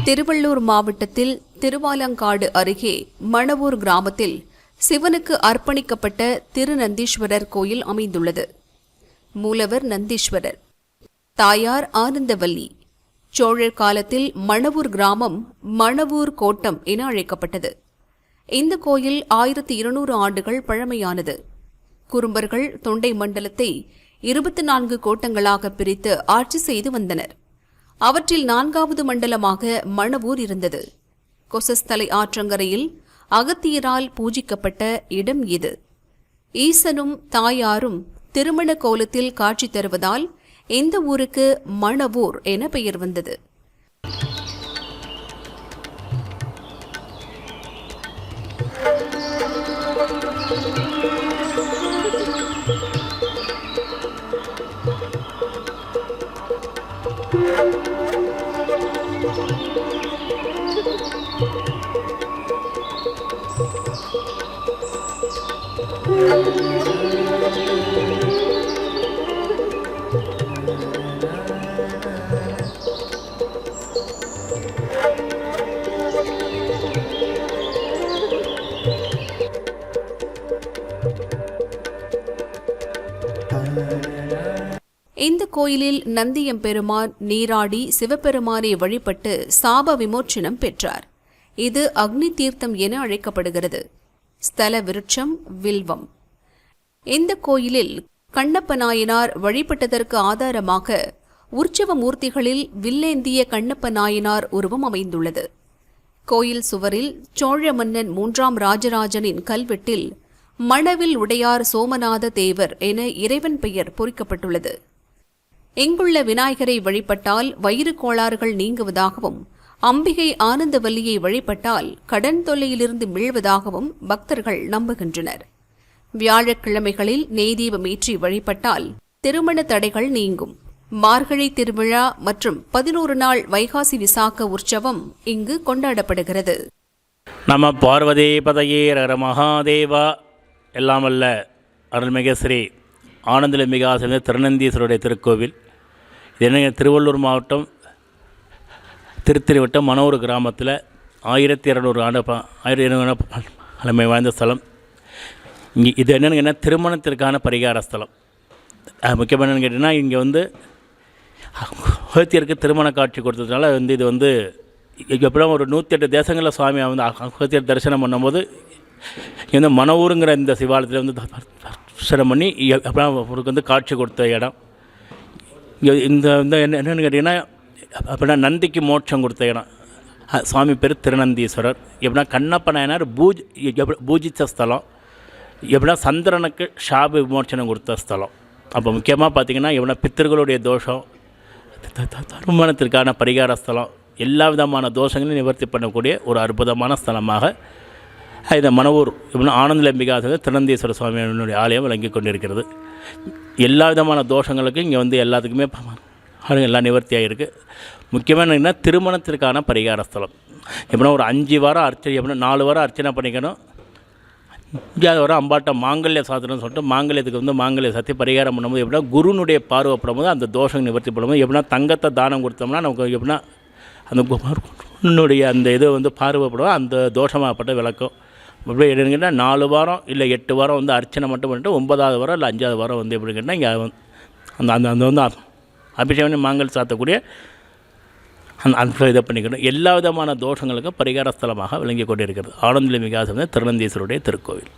திருவள்ளூர் மாவட்டத்தில் திருவாலங்காடு அருகே மணவூர் கிராமத்தில் சிவனுக்கு அர்ப்பணிக்கப்பட்ட திருநந்தீஸ்வரர் கோயில் அமைந்துள்ளது. மூலவர் நந்தீஸ்வரர், தாயார் ஆனந்தவல்லி. சோழர் காலத்தில் மணவூர் கிராமம் மணவூர் கோட்டம் என அழைக்கப்பட்டது. இந்த கோயில் 1200 ஆண்டுகள் பழமையானது. குறும்பர்கள் தொண்டை மண்டலத்தை 24 கோட்டங்களாக பிரித்து ஆட்சி செய்து வந்தனர். அவற்றில் 4வது மண்டலமாக மணவூர் இருந்தது. கொசஸ்தலை ஆற்றங்கரையில் அகத்தியரால் பூஜிக்கப்பட்ட இடம் இது. ஈசனும் தாயாரும் திருமண கோலத்தில் காட்சி தருவதால் இந்த ஊருக்கு மணவூர் என பெயர் வந்தது. இந்த கோயிலில் நந்தியம்பெருமான் நீராடி சிவபெருமானை வழிபட்டு சாப விமோச்சனம் பெற்றார். இது அக்னி தீர்த்தம் என அழைக்கப்படுகிறது. ஸ்தல விருட்சம் வில்வம். இந்த கோயிலில் கண்ணப்ப நாயனார் வழிபட்டதற்கு ஆதாரமாக உற்சவ மூர்த்திகளில் வில்லேந்திய கண்ணப்ப நாயனார் உருவம் அமைந்துள்ளது. கோயில் சுவரில் சோழ மன்னன் 3ஆம் ராஜராஜனின் கல்வெட்டில் மணவில் உடையார் சோமநாத தேவர் என இறைவன் பெயர் பொறிக்கப்பட்டுள்ளது. இங்குள்ள விநாயகரை வழிபட்டால் வயிறு கோளாறுகள் நீங்குவதாகவும், அம்பிகை ஆனந்தவல்லியை வழிபட்டால் கடன் தொல்லையிலிருந்து மீள்வதாகவும் பக்தர்கள் நம்புகின்றனர். வியாழக்கிழமைகளில் நெய்தீபமேற்றி வழிபட்டால் திருமண தடைகள் நீங்கும். மார்கழி திருவிழா மற்றும் 11 நாள் வைகாசி விசாக உற்சவம் இங்கு கொண்டாடப்படுகிறது. நம பார்வதி பதையே ரர மகாதேவா. எல்லாம் வல்ல அருள்மிகு ஸ்ரீ ஆனந்தமிகு ஆசிரியர் திருநந்தீஸ்வருடைய திருக்கோவில். இது என்ன, திருவள்ளூர் மாவட்டம் திருத்தணி வட்டம் மணவூர் கிராமத்தில் 1200 ஆண்டு 1200 பழமை வாய்ந்த ஸ்தலம். இங்கே இது என்னென்னு திருமணத்திற்கான பரிகார ஸ்தலம். முக்கியமாக என்னென்னு கேட்டிங்கன்னா, இங்கே வந்து அகத்தியருக்கு திருமண காட்சி கொடுத்ததுனால இது எப்படியும் ஒரு 108 தேசங்களில் சுவாமி அகத்தியர் தரிசனம் பண்ணும்போது இந்த மணவூருங்கிற இந்த சிவாலயத்தில் தரிசனம் பண்ணி எப்படியும் அவருக்கு காட்சி கொடுத்த இடம். இங்கே இந்த என்னென்னு கேட்டிங்கன்னா, அப்படின்னா நந்திக்கு மோட்சம் கொடுத்த இடம். சுவாமி பேர் திருநந்தீஸ்வரர். எப்படின்னா கண்ணப்ப நாயனார் பூஜித்த ஸ்தலம். எப்படின்னா சந்திரனுக்கு சாப விமோச்சனம் கொடுத்த ஸ்தலம். அப்போ முக்கியமாக பார்த்திங்கன்னா, எப்படின்னா பித்தர்களுடைய தோஷம், திருமணத்திற்கான பரிகார ஸ்தலம், எல்லா விதமான தோஷங்களையும் நிவர்த்தி பண்ணக்கூடிய ஒரு அற்புதமான ஸ்தலமாக இந்த மணவூர் எப்படின்னா ஆனந்தமிகு திருநந்தீஸ்வர சுவாமியினுடைய ஆலயம் விளங்கி கொண்டிருக்கிறது. எல்லா விதமான தோஷங்களுக்கும் இங்கே எல்லாத்துக்குமே எல்லாம் நிவர்த்தியாக இருக்குது. முக்கியமாக என்னென்னா திருமணத்திற்கான பரிகார ஸ்தலம். எப்படின்னா ஒரு 5 வாரம் அர்ச்சனை, எப்படின்னா 4 வாரம் அர்ச்சனை பண்ணிக்கணும். 5வது வாரம் அம்பாட்ட மாங்கல்ய சாத்திரம்னு சொல்லிட்டு மாங்கல்யத்துக்கு மாங்கல்ய சாத்தி பரிகாரம் பண்ணும்போது எப்படின்னா குருனுடைய பார்வைப்படும்போது அந்த தோஷம் நிவர்த்தி பண்ணும்போது எப்படின்னா தங்கத்தை தானம் கொடுத்தோம்னா நமக்கு எப்படின்னா அந்த குருனுடைய அந்த இது பார்வைப்படும், அந்த தோஷமாகப்பட்ட விளக்கம். எப்படி என்னங்கன்னா 4 வாரம் இல்லை 8 வாரம் அர்ச்சனை மட்டும் பண்ணிட்டு 9வது வாரம் இல்லை 5வது வாரம் எப்படி கேட்டால் இங்கே அந்த அந்த அபிஷேகம் மாங்கல் சாத்தக்கூடிய அந்த இதை பண்ணிக்கணும். எல்லா விதமான தோஷங்களுக்கும் பரிகார ஸ்தலமாக விளங்கி கொண்டிருக்கிறது ஆனந்தமிகு திருநந்தீஸ்வருடைய திருக்கோவில்.